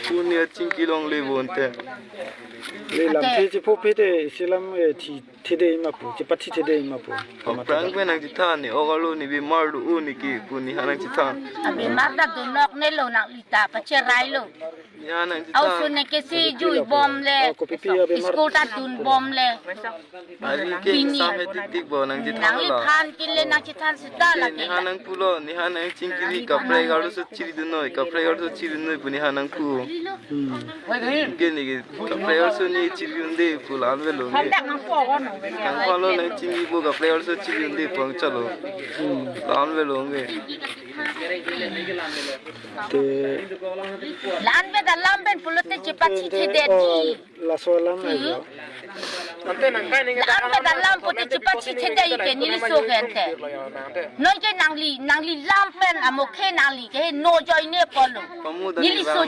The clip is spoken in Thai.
คุณเนี่ยจริงกิลองเลยบนแต่เลยลำที่จะพบพี่เดสิลำที่เดมาปูจะปัดที่เดมาปู พรังเป็นนังจิตานี่โอกาลูนี่บิมาร์ดูนี่กี่กูนี่หานังจิตา Abi marda do nok ne lo nak lita pacerai lo. นี่หานังจิ Au ตา sunne ke si jui bom le. School ta tun bom le. อาลีเก่งสามเด็กติ๊กบ่นังจิตา Nang li ละ than kin le nak chitan sita la นี่ ke. หานังพูโลนี่หานังจริงกิริกับเพลย์การ์ดสุดชีริดน้อยกับเพลย์การ์ดสุดชีริดน้อยปุ่นี่หานังพูเก่งนี่กับเพลย์การ์ดสุดนี่ชีริดน้อยปุ่นอันเวลงนี่ทั้งพอโลนังจริงกิบุกับเพลย์การ์ดสุดชีริดน้อยปุ่นชะโลอันเวลงนี่ เต Lan be dalam ben pulut cepat citi de di. ลาโซลัมเลย Lan be dalam pulut cepat citi de ke ni so gente. Noi ke nang li lam ben amokhe nang li ke no joy ne polo. Ni li so